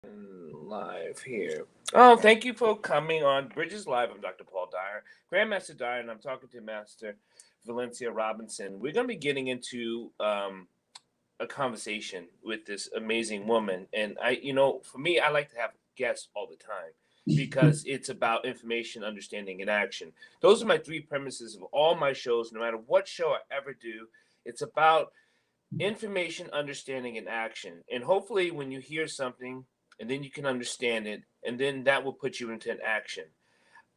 Live here. Oh, thank you for coming on Bridges Live. I'm Dr. Paul Dyer, Grandmaster Dyer, and I'm talking to Master Valencia Robinson. We're going to be getting into a conversation with this amazing woman. And for me, I like to have guests all the time because it's about information, understanding, and action. Those are my three premises of all my shows, no matter what show I ever do. It's about information, understanding, and action. And hopefully, when you hear something and then you can understand it, and then that will put you into an action.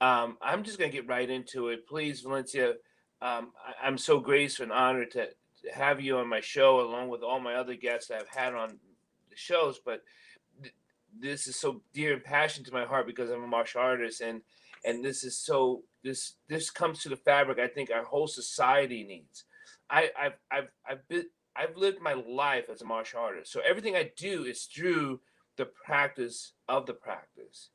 I'm just going to get right into it. Please, Valencia, I'm so grateful and honored to have you on my show, along with all my other guests I've had on the shows. But this is so dear and passionate to my heart because I'm a martial artist, and this is so this comes to the fabric I think our whole society needs. I've lived my life as a martial artist, so everything I do is through the practice of the practice.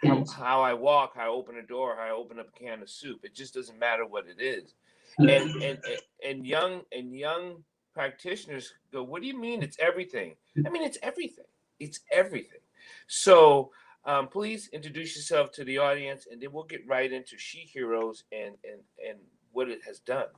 How I walk, how I open a door, how I open up a can of soup. It just doesn't matter what it is. And young practitioners go, "What do you mean it's everything?" I mean, it's everything. It's everything. So please introduce yourself to the audience, and then we'll get right into She Heroes and what it has done.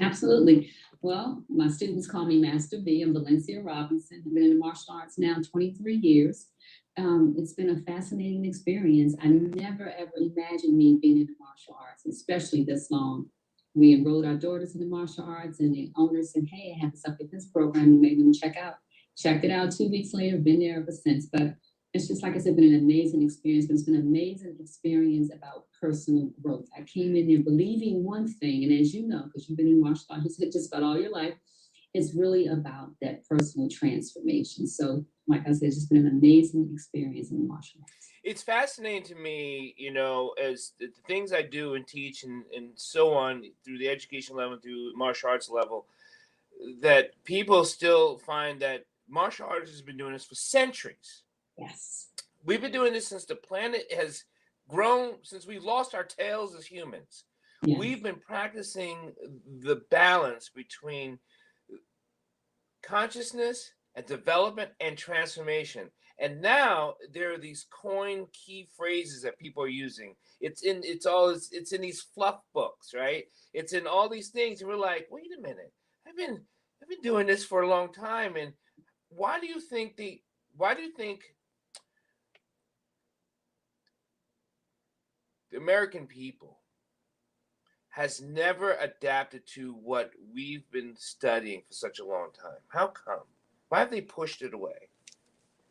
Absolutely. Well, my students call me Master V. I'm Valencia Robinson. I've been in the martial arts now 23 years. It's been a fascinating experience. I never, ever imagined me being in the martial arts, especially this long. We enrolled our daughters in the martial arts, and the owner said, "Hey, I have a self-defense program you may want to check out." Checked it out 2 weeks later, been there ever since. But it's just, like I said, been an amazing experience, but it's been an amazing experience about personal growth. I came in there believing one thing, and as you know, because you've been in martial arts just about all your life, it's really about that personal transformation. So, like I said, it's just been an amazing experience in martial arts. It's fascinating to me, as the things I do and teach and so on through the education level, through martial arts level, that people still find that martial arts has been doing this for centuries. Yes. We've been doing this since the planet has grown, since we lost our tails as humans. Yes. We've been practicing the balance between consciousness and development and transformation. And now there are these coin key phrases that people are using. It's in these fluff books, right? It's in all these things, and we're like, wait a minute, I've been doing this for a long time. And why do you think the American people has never adapted to what we've been studying for such a long time? How come? Why have they pushed it away?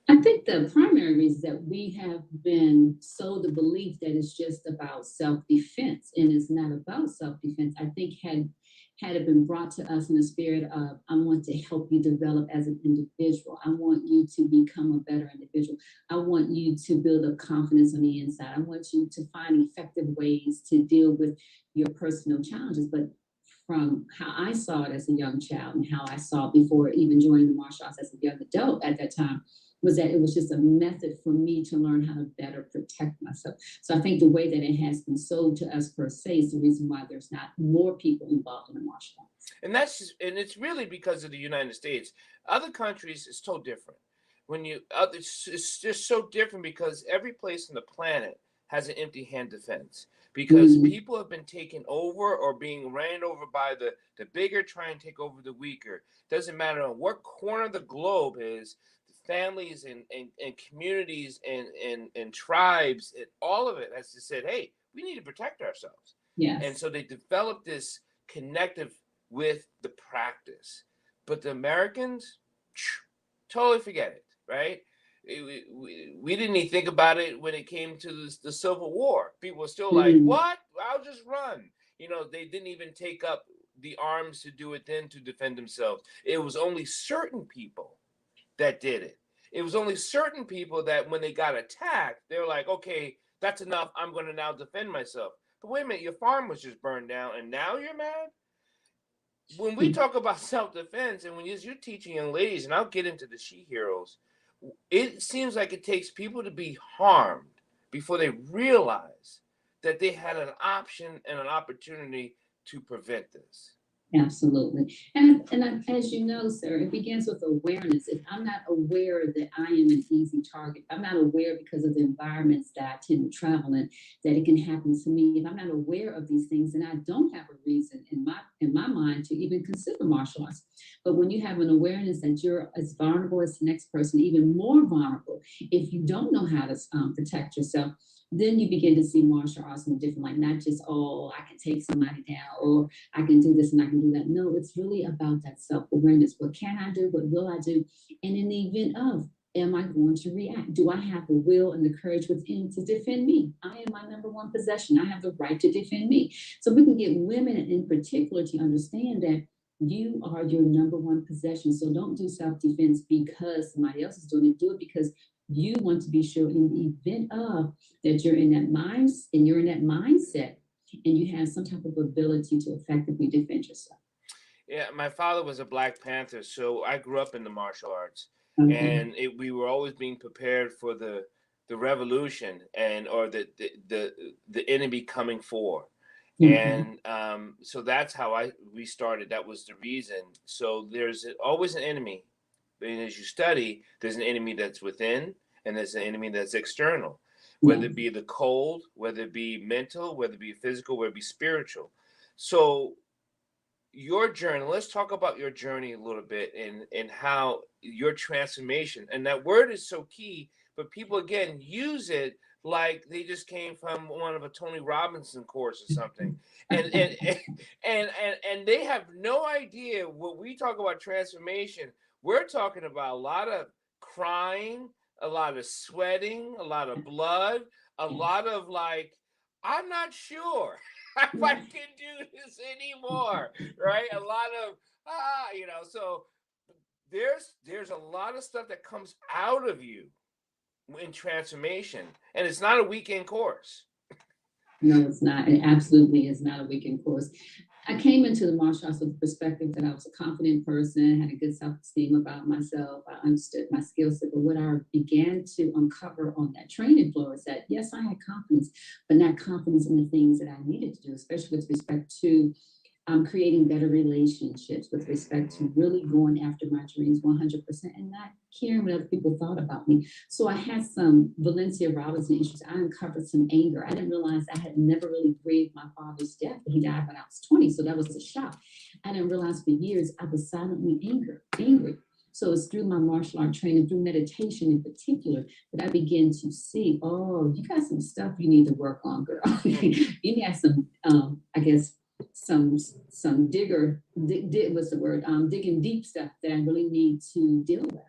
I think the primary reason is that we have been sold the belief that it's just about self-defense, and it's not about self-defense. I think had it been brought to us in the spirit of, I want to help you develop as an individual. I want you to become a better individual. I want you to build up confidence on the inside. I want you to find effective ways to deal with your personal challenges. But from how I saw it as a young child and how I saw it before even joining the martial arts as a young adult at that time, was that it was just a method for me to learn how to better protect myself. So I think the way that it has been sold to us per se is the reason why there's not more people involved in the martial arts. And it's really because of the United States. Other countries is so different. It's just so different because every place on the planet has an empty hand defense. Because people have been taken over or being ran over by the bigger trying to take over the weaker. Doesn't matter on what corner of the globe is. Families and communities and tribes, and all of it has just said, hey, we need to protect ourselves. Yes. And so they developed this connective with the practice. But the Americans, totally forget it, right? We didn't even think about it when it came to the Civil War. People were still like, what? I'll just run. They didn't even take up the arms to do it then to defend themselves. It was only certain people that did it. It was only certain people that when they got attacked, they were like, okay, that's enough. I'm going to now defend myself. But wait a minute, your farm was just burned down and now you're mad? When we talk about self-defense and when you're teaching young ladies, and I'll get into the She Heroes, it seems like it takes people to be harmed before they realize that they had an option and an opportunity to prevent this. Absolutely. As you know, sir, it begins with awareness. If I'm not aware that I am an easy target, I'm not aware because of the environments that I tend to travel in, that it can happen to me. If I'm not aware of these things, then I don't have a reason in my mind to even consider martial arts. But when you have an awareness that you're as vulnerable as the next person, even more vulnerable, if you don't know how to protect yourself, then you begin to see martial arts in a different light, not just, oh, I can take somebody down, or I can do this and I can do that. No, it's really about that self-awareness. What can I do? What will I do? And in the event of, am I going to react? Do I have the will and the courage within to defend me? I am my number one possession. I have the right to defend me. So we can get women in particular to understand that you are your number one possession. So don't do self-defense because somebody else is doing it. Do it because you want to be sure in the event of that you're in that mindset and you have some type of ability to effectively defend yourself. Yeah, my father was a Black Panther, so I grew up in the martial arts, Okay. and we were always being prepared for the revolution or the enemy coming for, Mhm. and so that's how we started. That was the reason. So there's always an enemy, and as you study, there's an enemy that's within, and there's an enemy that's external, whether Yeah. it be the cold, whether it be mental, whether it be physical, whether it be spiritual. So your journey, let's talk about your journey a little bit, and how your transformation, and that word is so key, but people again use it like they just came from one of a Tony Robinson course or something, and and they have no idea. When we talk about transformation, we're talking about a lot of crying, a lot of sweating, a lot of blood, a lot of like, I'm not sure if I can do this anymore, right? A lot of so there's a lot of stuff that comes out of you in transformation, and it's not a weekend course. No, it's not. It absolutely is not a weekend course. I came into the martial arts with the perspective that I was a confident person, had a good self-esteem about myself. I understood my skill set. But what I began to uncover on that training floor is that, yes, I had confidence, but not confidence in the things that I needed to do, especially with respect to creating better relationships, with respect to really going after my dreams 100% and not caring what other people thought about me. So I had some Valencia Robinson issues. I uncovered some anger. I didn't realize I had never really grieved my father's death. He died when I was 20, so that was a shock. I didn't realize for years I was silently angry. So it's through my martial art training, through meditation in particular, that I begin to see, oh, you got some stuff you need to work on, girl. You got some, I guess, some what's the word, digging deep stuff that I really need to deal with,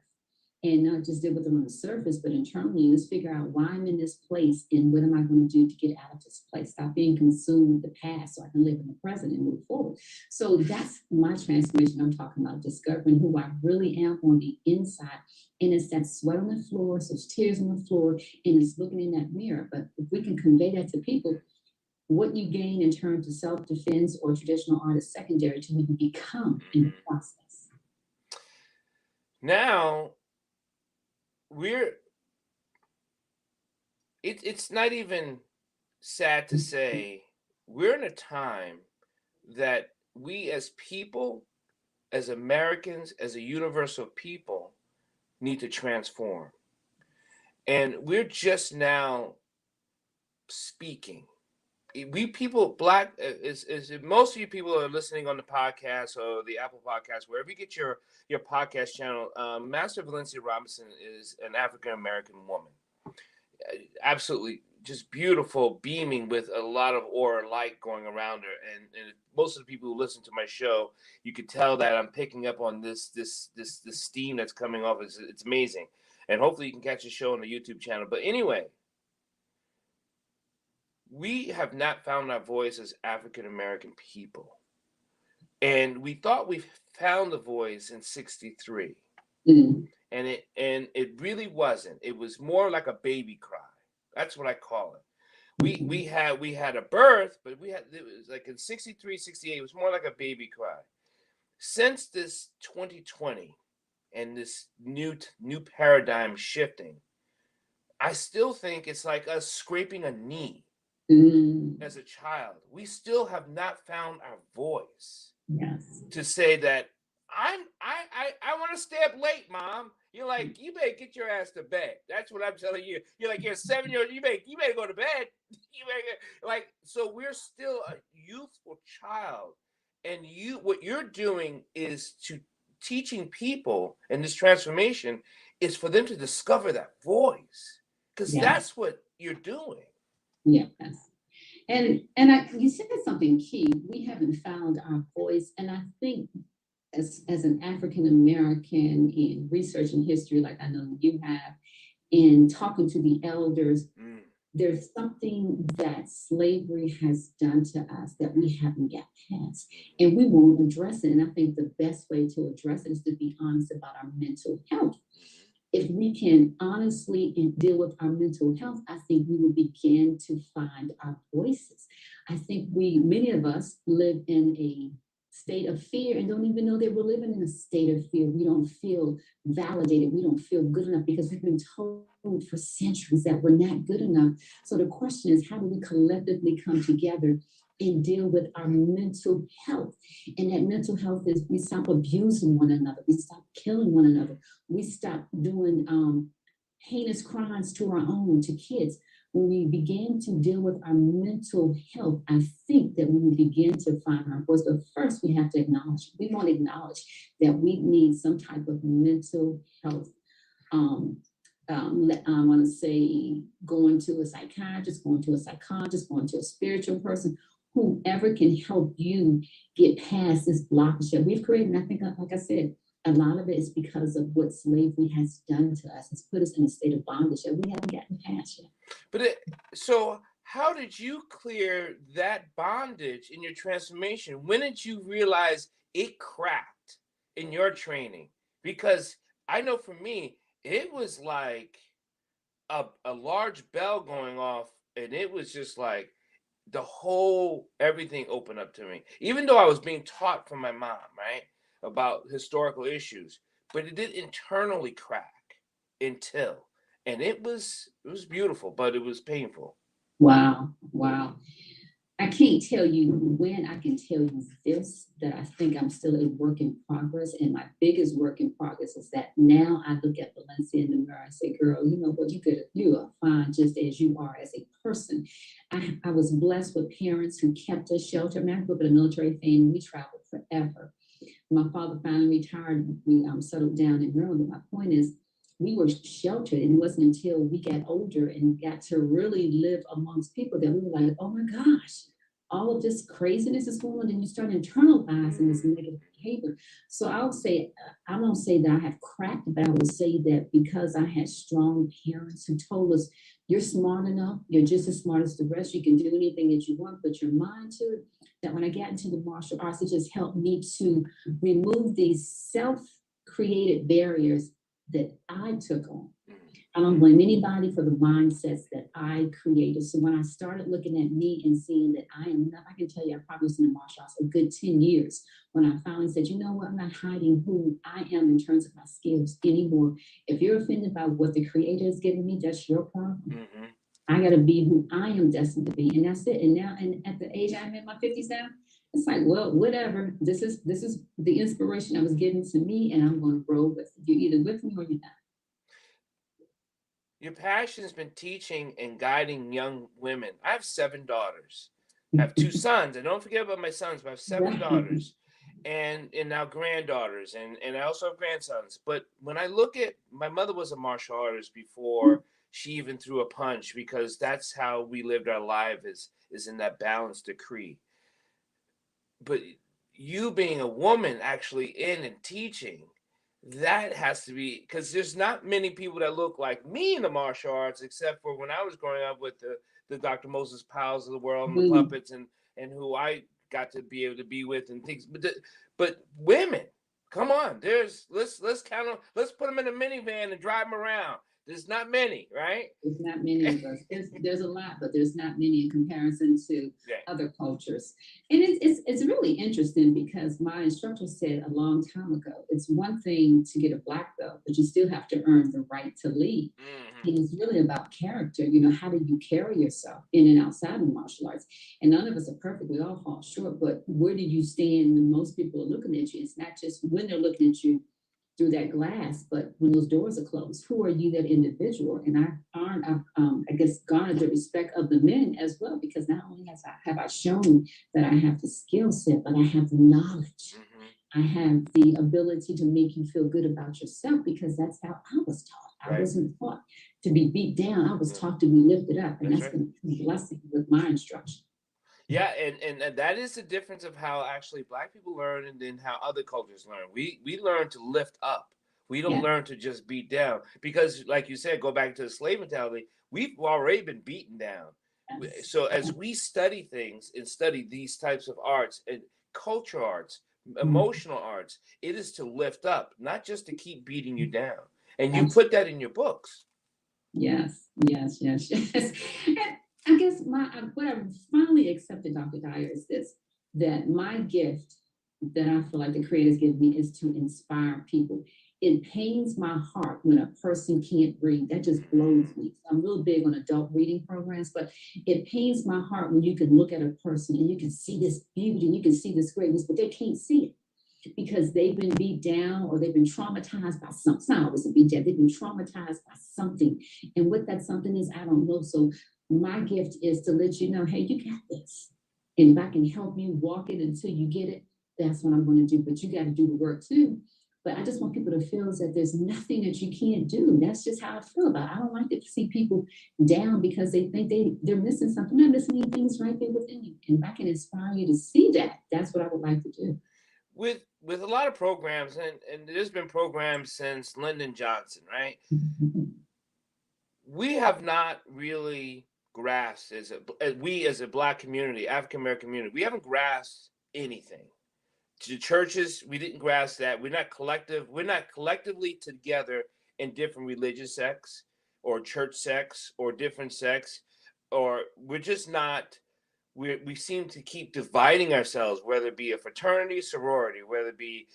and not just deal with them on the surface, but internally. Let's figure out why I'm in this place and what am I going to do to get out of this place. Stop being consumed with the past so I can live in the present and move forward. So that's my transformation. I'm talking about discovering who I really am on the inside. And it's that sweat on the floor, so it's tears on the floor, and it's looking in that mirror. But if we can convey that to people, what you gain in terms of self-defense or traditional art is secondary to who you become in the process. Now it's not even sad to say we're in a time that we as people, as Americans, as a universal people, need to transform. And we're just now speaking. We people, black, is most of you people are listening on the podcast or the Apple podcast, wherever you get your podcast channel. Master Valencia Robinson is an African American woman, absolutely just beautiful, beaming with a lot of aura light going around her. And most of the people who listen to my show, you could tell that I'm picking up on this steam that's coming off. It's amazing, and hopefully you can catch the show on the YouTube channel. But anyway, we have not found our voice as African American people, and we thought we found the voice in '63, and it really wasn't. It was more like a baby cry. That's what I call it. We had a birth, but it was like in '63, '68. It was more like a baby cry. Since this 2020 and this new paradigm shifting, I still think it's like us scraping a knee as a child. We still have not found our voice. Yes. to say that I want to stay up late, Mom. You're like, you better get your ass to bed. That's what I'm telling you. You're like, you're a 7-year-old. You better go to bed. You better like. So we're still a youthful child, and what you're doing is to teaching people, and this transformation is for them to discover that voice, because Yeah. that's what you're doing. Yes. And you said something key. We haven't found our voice, and I think as an African American in research and history, like I know you have, in talking to the elders, there's something that slavery has done to us that we haven't got past, and we won't address it. And I think the best way to address it is to be honest about our mental health. If we can honestly deal with our mental health, I think we will begin to find our voices. I think many of us live in a state of fear and don't even know that we're living in a state of fear. We don't feel validated. We don't feel good enough because we've been told for centuries that we're not good enough. So the question is, how do we collectively come together and deal with our mental health? And that mental health is we stop abusing one another. We stop killing one another. We stop doing heinous crimes to our own, to kids. When we begin to deal with our mental health, I think that we will begin to find our voice. But first, we have to acknowledge, we want to acknowledge that we need some type of mental health. I want to say going to a psychiatrist, going to a psychologist, going to a spiritual person, whoever can help you get past this blockage that we've created. And I think, like I said, a lot of it is because of what slavery has done to us. It's put us in a state of bondage that we haven't gotten past yet. But so how did you clear that bondage in your transformation? When did you realize it cracked in your training? Because I know for me, it was like a large bell going off, and it was just like everything opened up to me. Even though I was being taught from my mom, right, about historical issues, but it did internally crack and it was beautiful, but it was painful. Wow. I can't tell you when. I can tell you this, that I think I'm still a work in progress. And my biggest work in progress is that now I look at Valencia in the mirror and say, girl, you know what, you are fine just as you are as a person. I was blessed with parents who kept us sheltered. I grew up in a military family. We traveled forever. My father finally retired. We settled down in Maryland. My point is, we were sheltered, and it wasn't until we got older and got to really live amongst people that we were like, oh my gosh, all of this craziness is going on, and you start internalizing this negative behavior. So I would say, I won't say that I have cracked, but I would say that because I had strong parents who told us, you're smart enough, you're just as smart as the rest, you can do anything that you want, put your mind to it, that when I got into the martial arts, it just helped me to remove these self-created barriers that I took on. I don't blame anybody for the mindsets that I created. So when I started looking at me and seeing that I am enough, I can tell you I probably was in the martial arts a good 10 years when I finally said, you know what, I'm not hiding who I am in terms of my skills anymore. If you're offended by what the creator has given me, that's your problem. Mm-hmm. I got to be who I am destined to be. And that's it. And now, and at the age I'm in my 50s now, it's like, well, whatever. This is the inspiration that was given to me, and I'm going to roll with it. You're either with me or you're not. Your passion has been teaching and guiding young women. I have 7 daughters. I have 2 sons. And don't forget about my sons, but I have 7 daughters and now granddaughters. And I also have grandsons. But when I look at, my mother was a martial artist before she even threw a punch, because that's how we lived our life, is in that balanced decree. But you being a woman actually in and teaching, that has to be, because there's not many people that look like me in the martial arts, except for when I was growing up with the Dr. Moses Powells of the world and the puppets and who I got to be able to be with and things. But women, come on, let's count them, let's put them in a minivan and drive them around. There's not many, right? There's not many of us. There's a lot, but there's not many in comparison to other cultures. And it's really interesting because my instructor said a long time ago, it's one thing to get a black belt, but you still have to earn the right to lead. Mm-hmm. And it's really about character. You know, how do you carry yourself in and outside of martial arts? And none of us are perfect. We all fall short, but where do you stand when most people are looking at you? It's not just when they're looking at you through that glass, but when those doors are closed, who are you, that individual? And I guess, garnered the respect of the men as well, because not only have I shown that I have the skill set, but I have the knowledge. Mm-hmm. I have the ability to make you feel good about yourself, because that's how I was taught. Right. I wasn't taught to be beat down. I was taught to be lifted up, and that's been a blessing with my instruction. Yeah, and that is the difference of how actually Black people learn and then how other cultures learn. We learn to lift up. We don't learn to just beat down, because, like you said, go back to the slave mentality. We've already been beaten down. Yes. So as we study things and study these types of arts and cultural arts, emotional arts, it is to lift up, not just to keep beating you down. And you put that in your books. Yes. I guess what I finally accepted, Dr. Dyer, is this, that my gift that I feel like the Creator's given me is to inspire people. It pains my heart when a person can't read. That just blows me. I'm real big on adult reading programs, but it pains my heart when you can look at a person and you can see this beauty and you can see this greatness, but they can't see it because they've been beat down or they've been traumatized by something. It's not always a beat down. They've been traumatized by something. And what that something is, I don't know. So my gift is to let you know, hey, you got this. And if I can help you walk it until you get it, that's what I'm going to do. But you got to do the work too. But I just want people to feel that there's nothing that you can't do. That's just how I feel about it. I don't like to see people down because they think they're missing something. They're missing anything's right there within you. And if I can inspire you to see that, that's what I would like to do. With a lot of programs, and there's been programs since Lyndon Johnson, right? We have not really grasped, as a Black community, African American community, we haven't grasped anything. To churches, we didn't grasp that. We're not collectively together in different religious sects or church sects or different sects, or we're just not. We seem to keep dividing ourselves, whether it be a fraternity, sorority, whether it be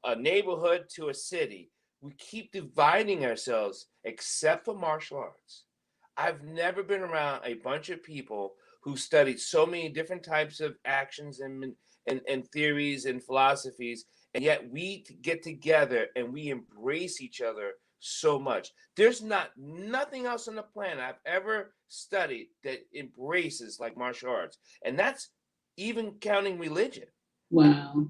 a neighborhood to a city. We keep dividing ourselves, except for martial arts. I've never been around a bunch of people who studied so many different types of actions and theories and philosophies, and yet we get together and we embrace each other so much. There's nothing else on the planet I've ever studied that embraces like martial arts, and that's even counting religion. Wow.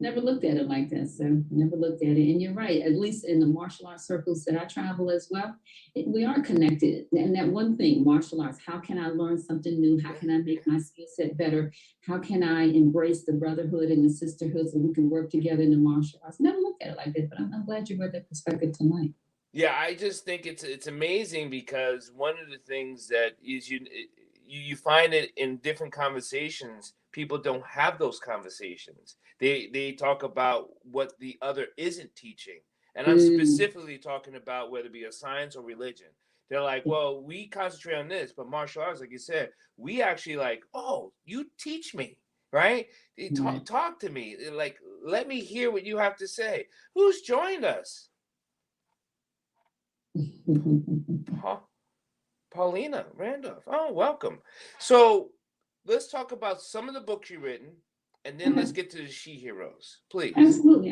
Never looked at it like that, sir. Never looked at it. And you're right, at least in the martial arts circles that I travel as well, we are connected. And that one thing, martial arts, how can I learn something new? How can I make my skill set better? How can I embrace the brotherhood and the sisterhood so we can work together in the martial arts? Never looked at it like that, but I'm glad you brought that perspective tonight. Yeah, I just think it's amazing, because one of the things that is you find it in different conversations. People don't have those conversations. They talk about what the other isn't teaching. And I'm specifically talking about whether it be a science or religion. They're like, well, we concentrate on this, but martial arts, like you said, we actually like, oh, you teach me, right? Talk to me. Like, let me hear what you have to say. Who's joined us? Paulina Randolph. Oh, welcome. So let's talk about some of the books you've written, and then let's get to the She Heroes, please. Absolutely.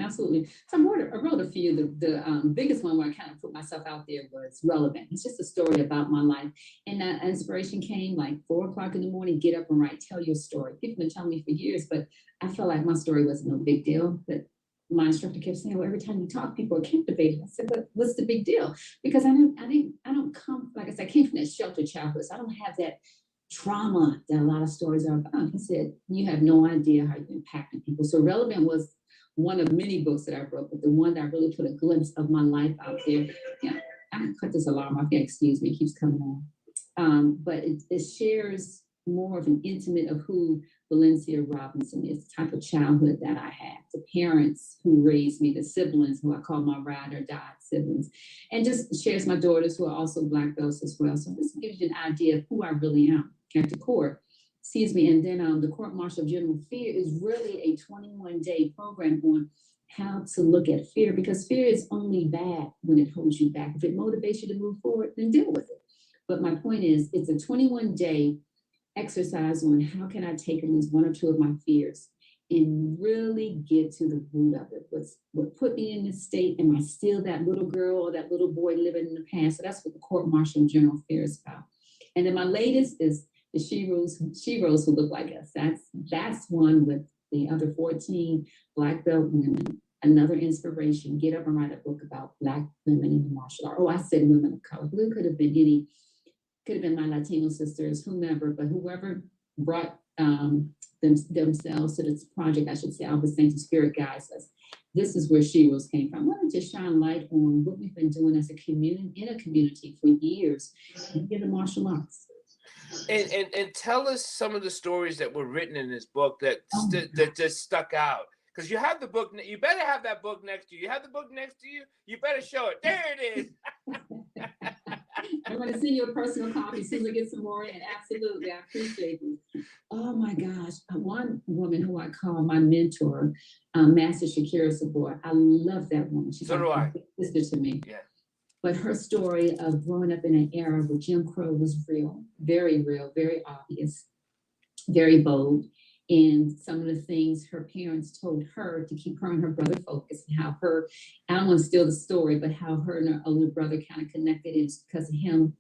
So I wrote a few. The biggest one where I kind of put myself out there was Relevant. It's just a story about my life. And that inspiration came like 4 o'clock in the morning, get up and write, tell your story. People have been telling me for years, but I felt like my story wasn't no big deal. But my instructor kept saying, well, every time you talk, people are captivated. I said, but what's the big deal? Because I don't come, like I said, I came from that sheltered childhood. So I don't have that trauma that a lot of stories are about. He said, you have no idea how you're impacting people. So Relevant was one of many books that I wrote, but the one that really put a glimpse of my life out there. Yeah, I can cut this alarm off. Yeah, excuse me, it keeps coming on. But it shares more of an intimate of who Valencia Robinson is, the type of childhood that I had, the parents who raised me, the siblings who I call my ride or die siblings, and just shares my daughters who are also black belts as well. So this gives you an idea of who I really am at the core. Excuse me. And then the Court Martial of General Fear is really a 21-day program on how to look at fear, because fear is only bad when it holds you back. If it motivates you to move forward, then deal with it. But my point is, it's a 21-day exercise on how can I take at least one or two of my fears and really get to the root of it. What put me in this state? Am I still that little girl or that little boy living in the past? So that's what the Court Martial of General Fear is about. And then my latest is the Sheroes who look like us. That's one with the other 14 black belt women. Another inspiration. Get up and write a book about black women in the martial art. Oh, I said women of color. Who could have been any? Could have been my Latino sisters, whomever, but whoever brought themselves to this project, I should say, I was saying to Spirit Guides us. This is where Sheroes came from. I wanted to shine light on what we've been doing as a community, in a community for years, in the martial arts. And tell us some of the stories that were written in this book that that just stuck out. Because you have the book, you better have that book next to you. You have the book next to you, you better show it. There it is. I'm going to send you a personal copy as soon as I get some more in. Absolutely. I appreciate you. Oh my gosh. One woman who I call my mentor, Master Shakira Sabor. I love that woman. She's like a big sister to me. Yeah. But her story of growing up in an era where Jim Crow was real, very obvious, very bold. And some of the things her parents told her to keep her and her brother focused, and how her, I don't want to steal the story, but how her and her older brother kind of connected is because of him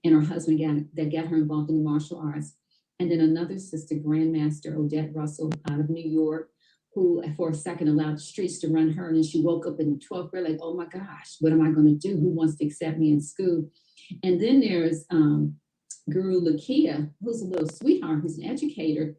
and her husband that got her involved in the martial arts. And then another sister, Grandmaster Odette Russell out of New York, who for a second allowed the streets to run her. And then she woke up in 12th grade like, oh my gosh, what am I going to do? Who wants to accept me in school? And then there's Guru Lakia, who's a little sweetheart, who's an educator,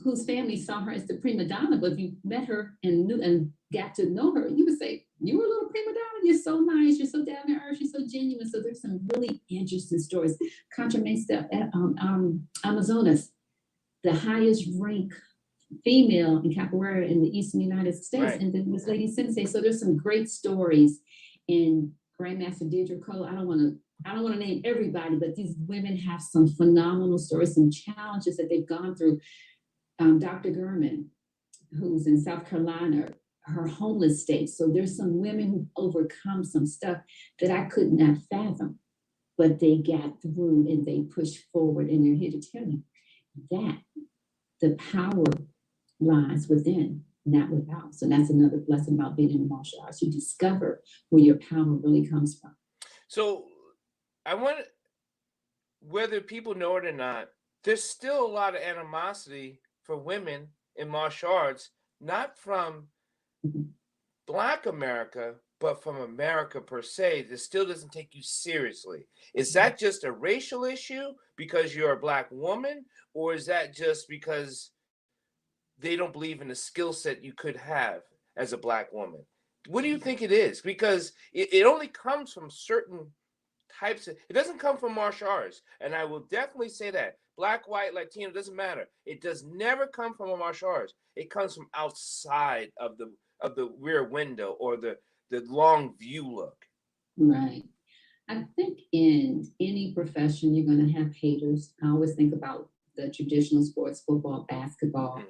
whose family saw her as the prima donna, but if you met her and knew and got to know her, you would say, you were a little prima donna, you're so nice, you're so down to earth, you're so genuine. So there's some really interesting stories. Contra Mesa at Amazonas, the highest rank female in capoeira in the Eastern United States, right. And then was Lady Sensei. So there's some great stories. And Grandmaster Deirdre Cole, I don't want to name everybody, but these women have some phenomenal stories, some challenges that they've gone through. Dr. Gurman, who's in South Carolina, her homeless state. So there's some women who overcome some stuff that I could not fathom, but they got through and they pushed forward, and they're here to tell you that the power lies within, not without. So that's another blessing about being in the martial arts. You discover where your power really comes from. So I want, whether people know it or not, there's still a lot of animosity for women in martial arts, not from Black America, but from America per se, that still doesn't take you seriously. Is that just a racial issue because you're a Black woman, or is that just because they don't believe in the skill set you could have as a Black woman? What do you think it is? Because it only comes from certain types of, it doesn't come from martial arts. And I will definitely say that. Black, white, Latino, doesn't matter. It does never come from a martial arts. It comes from outside of the rear window or the long view look. Right. I think in any profession, you're going to have haters. I always think about the traditional sports, football, basketball,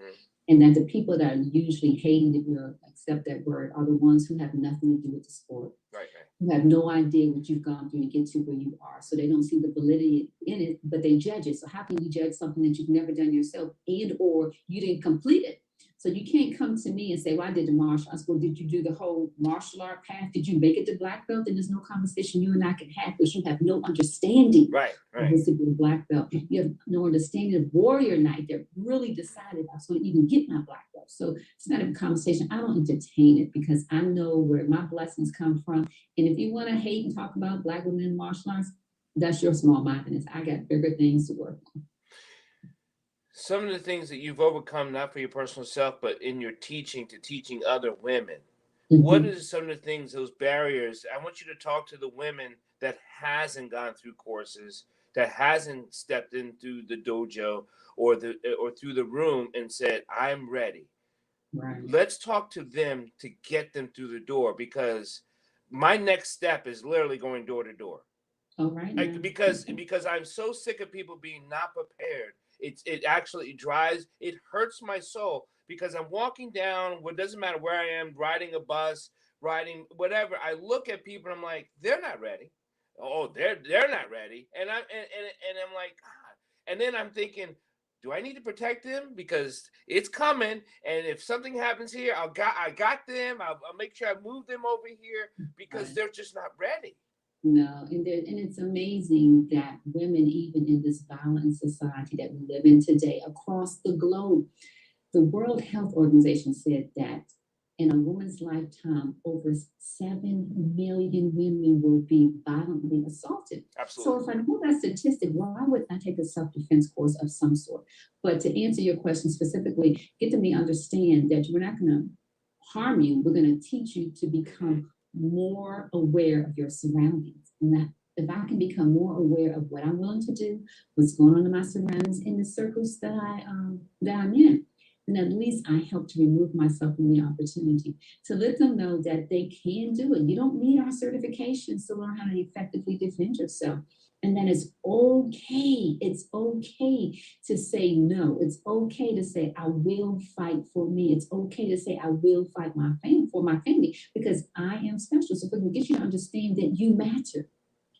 and that the people that are usually hating, if you accept that word, are the ones who have nothing to do with the sport. Right. Who have no idea what you've gone through to get to where you are. So they don't see the validity in it, but they judge it. So how can you judge something that you've never done yourself and or you didn't complete it? So you can't come to me and say, well, I did the martial arts. Well, did you do the whole martial art path? Did you make it to black belt? Then there's no conversation you and I can have because you have no understanding of this to be a black belt. You have no understanding of warrior night that really decided I was going to even get my black belt. So it's not a conversation. I don't entertain it because I know where my blessings come from. And if you want to hate and talk about Black women in martial arts, that's your small mindedness. I got bigger things to work on. Some of the things that you've overcome, not for your personal self, but in your teaching to teaching other women. What are some of the things, those barriers? I want you to talk to the women that hasn't gone through courses that hasn't stepped in through the dojo or through the room and said, I'm ready. Right. Let's talk to them to get them through the door, because my next step is literally going door to door. Oh, right. Because I'm so sick of people being not prepared. It actually it hurts my soul, because I'm walking down, what doesn't matter where I am, riding a bus, riding whatever. I look at people and I'm like, they're not ready. Oh, they're not ready. And I'm like, God. And then I'm thinking, do I need to protect them? Because it's coming. And if something happens here, I got them. I'll make sure I move them over here, because they're just not ready. No, and it's amazing that women, even in this violent society that we live in today across the globe, the World Health Organization said that in a woman's lifetime, over 7 million women will be violently assaulted. Absolutely. So if I know that statistic, why would I take a self-defense course of some sort? But to answer your question specifically, get them to understand that we're not going to harm you. We're going to teach you to become more aware of your surroundings. And that if I can become more aware of what I'm willing to do, what's going on in my surroundings, in the circles that I'm in, then at least I help to remove myself from the opportunity to let them know that they can do it. You don't need our certifications to learn how to effectively defend yourself. And that it's okay. It's okay to say no. It's okay to say, I will fight for me. It's okay to say, I will fight for my family, because I am special. So if we can get you to understand that you matter,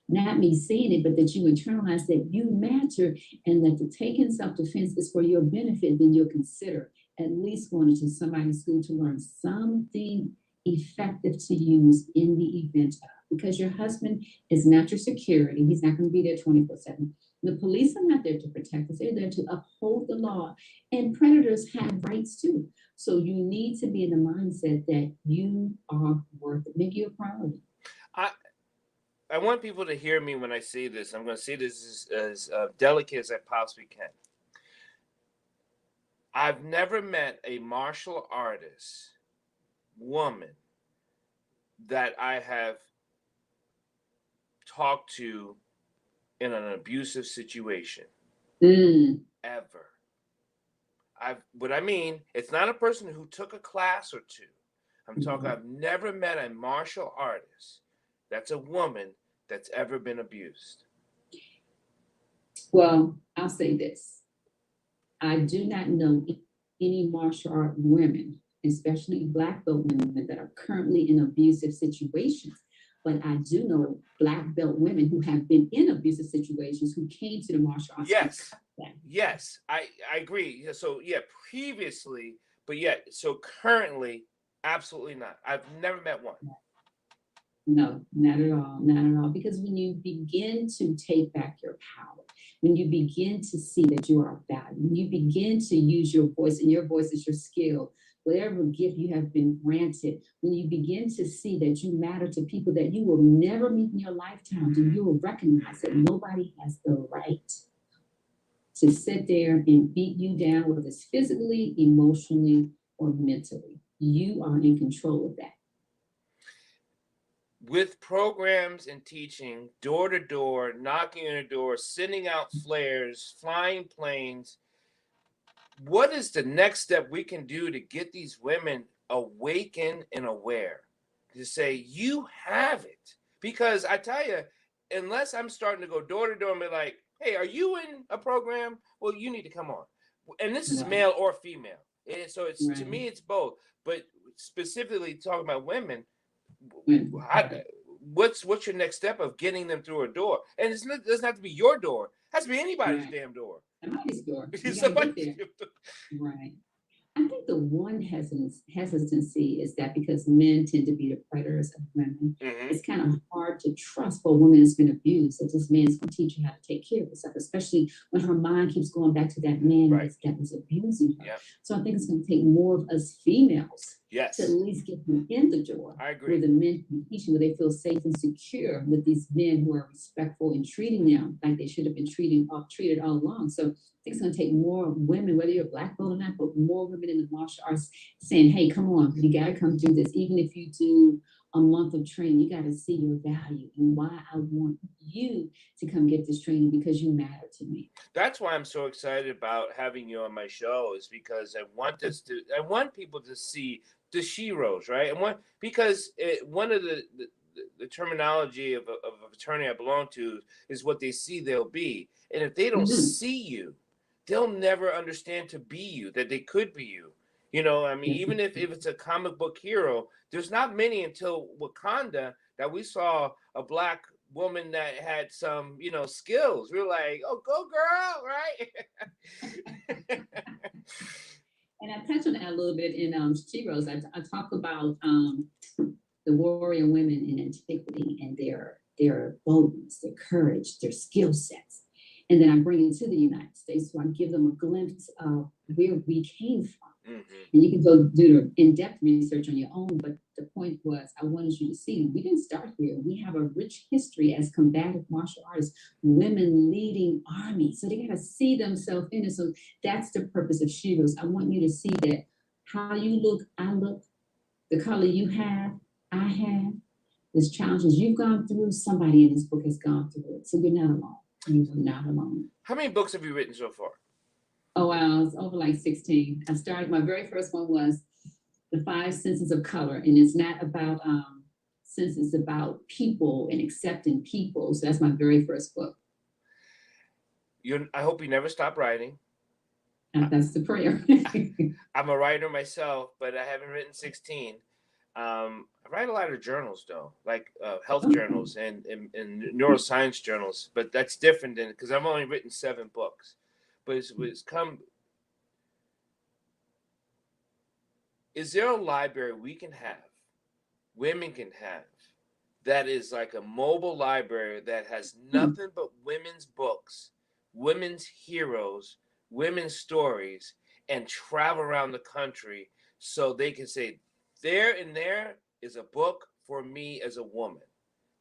not me saying it, but that you internalize that you matter, and that the taking self-defense is for your benefit, then you'll consider at least going to somebody's school to learn something effective to use in the event of. Because your husband is not your security. He's not going to be there 24/7. The police are not there to protect us. They're there to uphold the law. And predators have rights too. So you need to be in the mindset that you are worth it. Make you a priority. I want people to hear me when I say this. I'm going to say this as delicate as I possibly can. I've never met a martial artist woman that I have talked to in an abusive situation. Ever. What I mean, it's not a person who took a class or two. I'm talking, I've never met a martial artist that's a woman that's ever been abused. Well, I'll say this. I do not know any martial art women, especially black belt women, that are currently in abusive situations. But I do know black belt women who have been in abusive situations who came to the martial arts. Yes, I agree. So yeah, previously, but yet, so currently, absolutely not. I've never met one. No, not at all. Not at all. Because when you begin to take back your power, when you begin to see that you are valued, when you begin to use your voice, and your voice is your skill, whatever gift you have been granted, when you begin to see that you matter to people that you will never meet in your lifetime, then you will recognize that nobody has the right to sit there and beat you down, whether it's physically, emotionally, or mentally. You are in control of that. With programs and teaching, door to door, knocking on a door, sending out flares, flying planes, what is the next step we can do to get these women awakened and aware? To say, you have it. Because I tell you, unless I'm starting to go door to door and be like, hey, are you in a program? Well, you need to come on. And this is male or female. And so it's to me, it's both. But specifically talking about women, what's your next step of getting them through a door? And it doesn't have to be your door. It has to be anybody's damn door. Somebody's door. Somebody's right. I think the one hesitancy is that because men tend to be the predators of women, it's kind of hard to trust for a woman that's been abused that this man's going to teach you how to take care of yourself, especially when her mind keeps going back to that man that was abusing her. So I think it's going to take more of us females to at least get them in the door. I agree. Where the men can teach you, where they feel safe and secure with these men who are respectful and treating them like they should have been treated all along. So think it's going to take more women, whether you're a black belt or not, but more women in the martial arts saying, hey, come on, you got to come do this. Even if you do a month of training, you got to see your value and why I want you to come get this training, because you matter to me. That's why I'm so excited about having you on my show, is because I want people to see the sheroes, right? Because one of the terminology of a fraternity I belong to is what they see, they'll be. And if they don't see you, they'll never understand to be you, that they could be you. You know, I mean, even if it's a comic book hero, there's not many until Wakanda that we saw a black woman that had some, skills. We were like, oh, go girl, right? And I touched on that a little bit in Sheroes. I talk about the warrior women in antiquity and their boldness, their courage, their skill sets. And then I bring it to the United States, so I give them a glimpse of where we came from. And you can go do the in-depth research on your own, but the point was, I wanted you to see, we didn't start here. We have a rich history as combative martial artists, women leading armies. So they got to see themselves in it. So that's the purpose of Sheroes. I want you to see that how you look, I look, the color you have, I have, there's challenges you've gone through, somebody in this book has gone through it. So you're not alone. You're not alone. How many books have you written so far? Oh, wow, it's over like 16. I started, my very first one was The 5 Senses of Color, and it's not about senses, it's about people and accepting people. So that's my very first book. I hope you never stop writing. That's the prayer. I'm a writer myself, but I haven't written 16. I write a lot of journals, though, like health journals and neuroscience journals, but that's different than, because I've only written 7 books. But is there a library we can have, women can have, that is like a mobile library that has nothing but women's books, women's heroes, women's stories, and travel around the country so they can say, there is a book for me as a woman?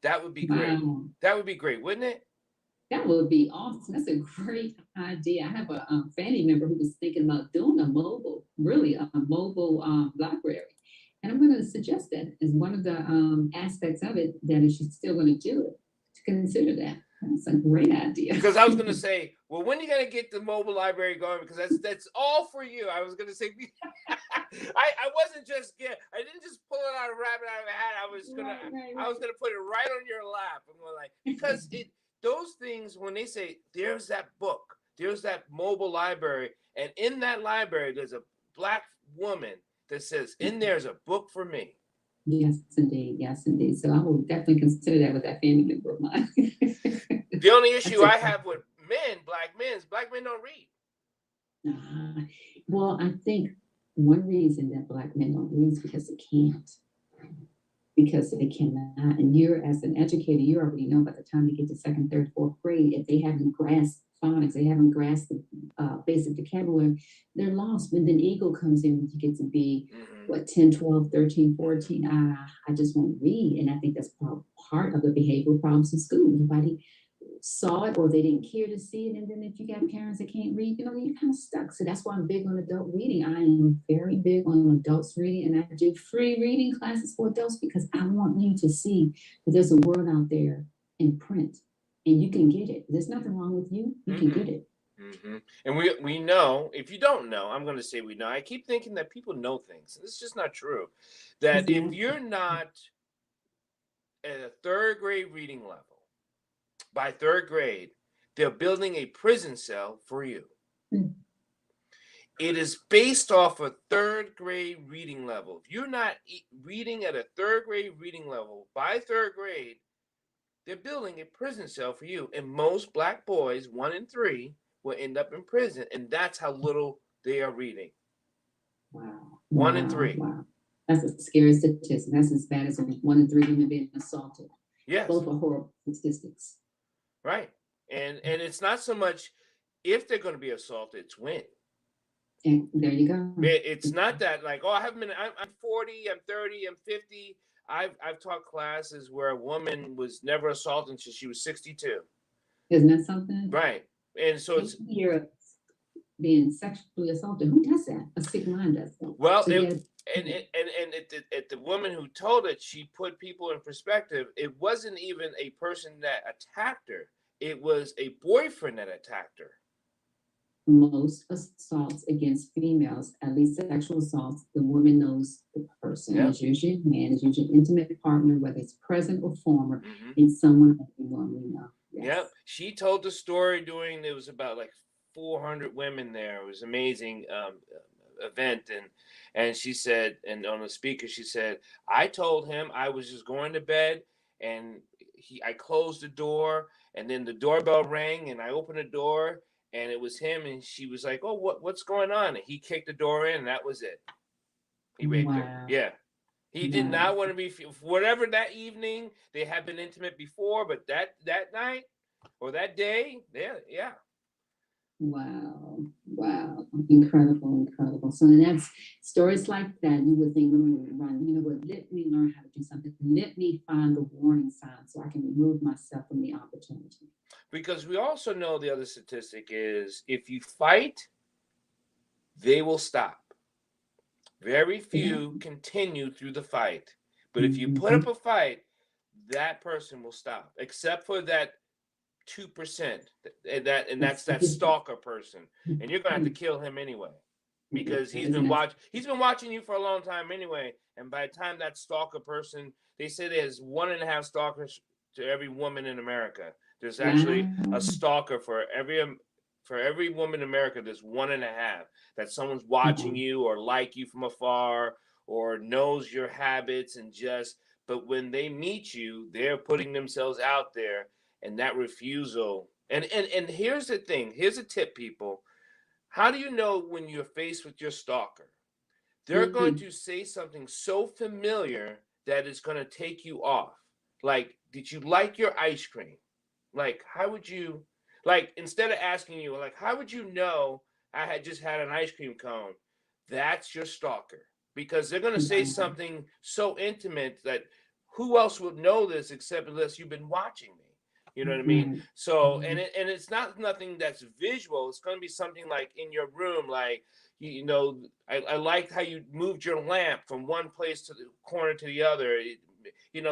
That would be great. Wow. That would be great, wouldn't it? That would be awesome. That's a great idea. I have a family member who was thinking about doing a mobile library. And I'm going to suggest that as one of the aspects of it, that if she's still going to do it, to consider that. That's a great idea. Because I was going to say, well, when are you going to get the mobile library going? Because that's all for you. I was going to say, I wasn't just I didn't just pull it out of a rabbit out of a hat. I was gonna put it right on your lap. I'm going like, because those things, when they say there's that book, there's that mobile library, and in that library there's a black woman that says, in there's a book for me. Yes, indeed. Yes, indeed. So I will definitely consider that with that family member of mine. The only issue I have with black men don't read. Well, I think one reason that black men don't read is because they can't. Because they cannot. And you're, as an educator, you already know by the time they get to 2nd, 3rd, 4th grade, if they haven't grasped phonics, they haven't grasped the basic vocabulary, they're lost. When then ego comes in, when you get to be, 10, 12, 13, 14, I just won't read. And I think that's part of the behavioral problems in school. Nobody saw it, or they didn't care to see it. And then if you got parents that can't read, you're kind of stuck. So that's why I'm big on adult reading. I am very big on adults reading, and I do free reading classes for adults because I want you to see that there's a world out there in print, and you can get it. There's nothing wrong with you. You can get it. And we know, if you don't know, I'm going to say we know. I keep thinking that people know things. It's just not true. That if you're not at a 3rd grade reading level, by 3rd grade, they're building a prison cell for you. It is based off a 3rd grade reading level. If you're not reading at a 3rd grade reading level, by 3rd grade, they're building a prison cell for you. And most black boys, 1 in 3, will end up in prison. And that's how little they are reading. Wow. 1 in 3. Wow. That's a scary statistic. That's as bad as 1 in 3 women being assaulted. Yes. Both are horrible statistics. Right. And it's not so much if they're going to be assaulted, it's when. And there you go. It's not that like, oh, I haven't been, I'm 40, I'm 30, I'm 50. I've taught classes where a woman was never assaulted until she was 62. Isn't that something? Right. And so it's being sexually assaulted. Who does that? A sick mind does that. Well, So the woman who told it, she put people in perspective. It wasn't even a person that attacked her. It was a boyfriend that attacked her. Most assaults against females, at least sexual assaults, the woman knows the person. Yep. Is usually a man, is usually an intimate partner, whether it's present or former, Mm-hmm. and someone that we normally know. Yes. Yep. She told the story there was about like 400 women there. It was amazing event. And she said, and on the speaker, she said, I told him I was just going to bed, and I closed the door, and then the doorbell rang, and I opened the door, and it was him, and she was like, oh, what's going on? And he kicked the door in, and that was it. He raped her. Yeah. He did not want to be, whatever that evening, they had been intimate before, but that night or that day, yeah. Wow. Incredible. So then that's stories like that. You would think women would run, you know what, let me learn how to do something. Let me find the warning signs so I can remove myself from the opportunity. Because we also know the other statistic is if you fight, they will stop. Very few continue through the fight. But if you put up a fight, that person will stop, except for that 2%. And that's that stalker person. And you're gonna have to kill him anyway. Because he's been watching you for a long time anyway. And by the time that stalker person, they say there's 1.5 stalkers to every woman in America. There's actually a stalker for every woman in America. There's 1.5 that someone's watching you or like you from afar or knows your habits but when they meet you, they're putting themselves out there, and that refusal. And here's the thing. Here's a tip, people. How do you know when you're faced with your stalker? They're going to say something so familiar that it's going to take you off. Like, did you like your ice cream? Like, how would you, like, instead of asking you, like, how would you know I had just had an ice cream cone? That's your stalker. Because they're going to say something so intimate that who else would know this except unless you've been watching me? You know what I mean? So, and it's not nothing that's visual. It's going to be something like in your room, like, I liked how you moved your lamp from one place to the corner to the other.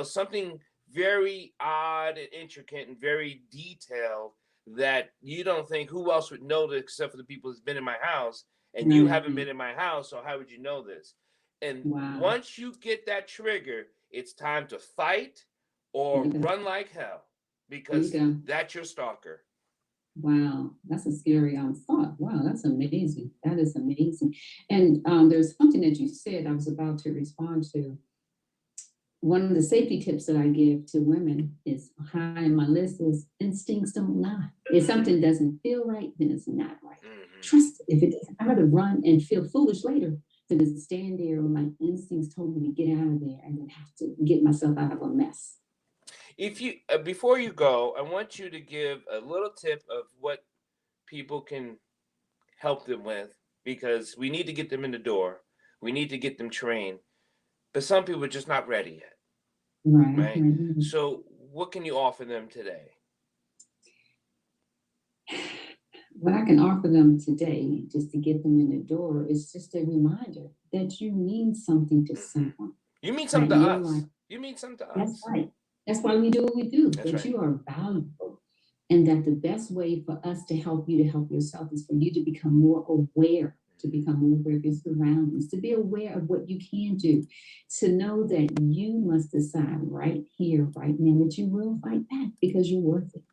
Something very odd and intricate and very detailed that you don't think who else would know this except for the people that's been in my house. And you haven't been in my house, so how would you know this? And once you get that trigger, it's time to fight or run like hell. Because that's your stalker. Wow, that's a scary thought. Wow, that's amazing. That is amazing. And there's something that you said I was about to respond to. One of the safety tips that I give to women is high on my list is instincts don't lie. If something doesn't feel right, then it's not right. Trust it. If it doesn't, I'd rather run and feel foolish later than to stand there when my instincts told me to get out of there and then have to get myself out of a mess. If you before you go, I want you to give a little tip of what people can help them with, because we need to get them in the door. We need to get them trained. But some people are just not ready yet. Right? So what can you offer them today? What I can offer them today, just to get them in the door, is just a reminder that you mean something to someone. You mean something to us. You mean something to us. That's right. That's why we do what we do. That you are valuable. And that the best way for us to help you to help yourself is for you to become more aware, of your surroundings, to be aware of what you can do, to know that you must decide right here, right now, that you will fight back because you're worth it.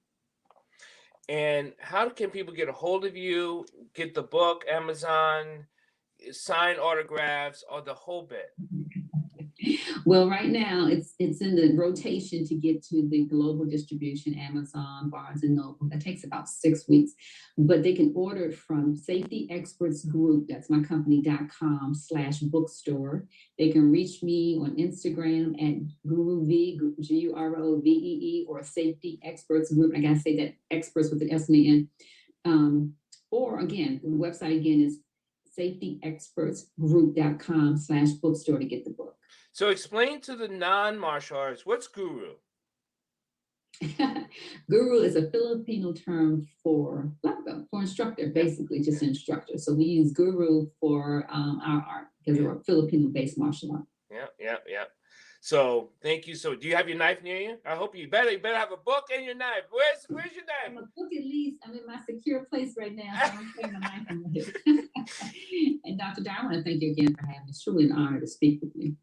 And how can people get a hold of you, get the book, Amazon, sign autographs, or the whole bit? Well, right now it's in the rotation to get to the global distribution, Amazon, Barnes and Noble. That takes about 6 weeks, but they can order it from Safety Experts Group. That's my company.com/bookstore. They can reach me on Instagram at GuruV, GUROVEE, or Safety Experts Group. I gotta say that experts with an S and an N. Or again, the website again is safetyexpertsgroup.com/bookstore to get the book. So explain to the non-martial artists, what's Guru? Guru is a Filipino term for Blackbelt, for instructor, basically just instructor. So we use guru for our art because we're a Filipino-based martial art. Yeah. So thank you. So do you have your knife near you? I hope you better have a book and your knife. Where's your knife? I'm a book at least. I'm in my secure place right now, so I'm carrying my knife in here. And Dr. Dyer, I want to thank you again for having me. It's truly an honor to speak with you.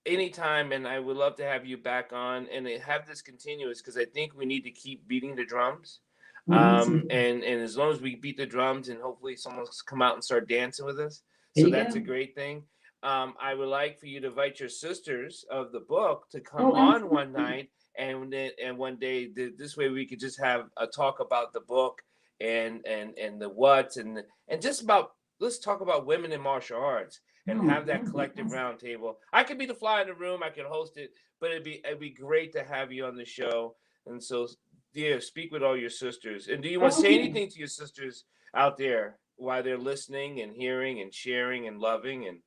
Anytime, and I would love to have you back on and have this continuous, because I think we need to keep beating the drums. And as long as we beat the drums, and hopefully someone's come out and start dancing with us, so that's a great thing. I would like for you to invite your sisters of the book to come on one night, and one day this way we could just have a talk about the book and the what's and just about, let's talk about women in martial arts and have that collective roundtable. I could be the fly in the room, I could host it, but it'd be great to have you on the show. And so, yeah, speak with all your sisters. And do you want to say anything to your sisters out there while they're listening and hearing and sharing and loving? And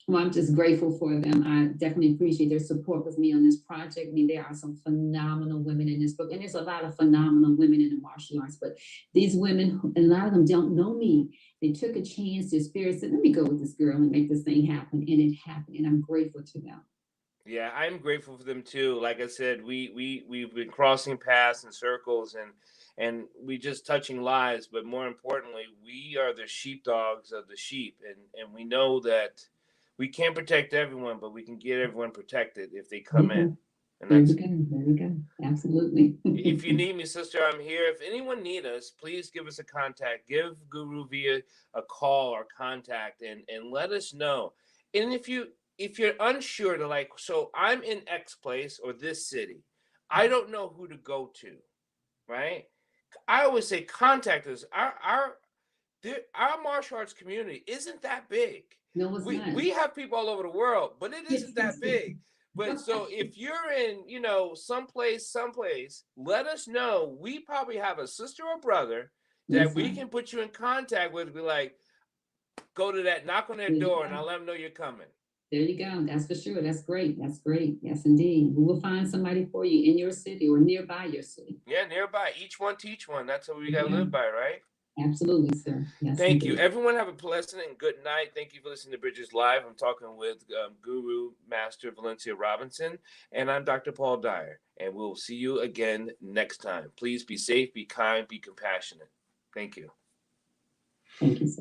well, I'm just grateful for them. I definitely appreciate their support with me on this project. I mean, there are some phenomenal women in this book, and there's a lot of phenomenal women in the martial arts, but these women, a lot of them don't know me. They took a chance, their spirit said, let me go with this girl and make this thing happen. And it happened, and I'm grateful to them. Yeah, I'm grateful for them too. Like I said, we've been crossing paths in circles and we just touching lives, but more importantly, we are the sheepdogs of the sheep, and we know that we can't protect everyone, but we can get everyone protected if they come in. And there we go. Absolutely. If you need me, sister, I'm here. If anyone need us, please give us a contact. Give Guru via a call or contact and let us know. And if you're unsure to, like, so I'm in X place or this city, I don't know who to go to, right? I always say contact us. Our martial arts community isn't that big. No, it's not. We have people all over the world, but it isn't that big. But so if you're in, someplace, let us know. We probably have a sister or brother that we can put you in contact with. Be like, go to that, knock on their door, and I'll let them know you're coming. There you go. That's for sure. That's great. That's great. Yes, indeed. We will find somebody for you in your city or nearby your city. Yeah, nearby. Each one teach one. That's what we got to live by, right? Absolutely, sir. Yes, thank you. Everyone have a pleasant and good night. Thank you for listening to Bridges Live. I'm talking with Guru Master Valencia Robinson, and I'm Dr. Paul Dyer, and we'll see you again next time. Please be safe, be kind, be compassionate. Thank you. Thank you, sir.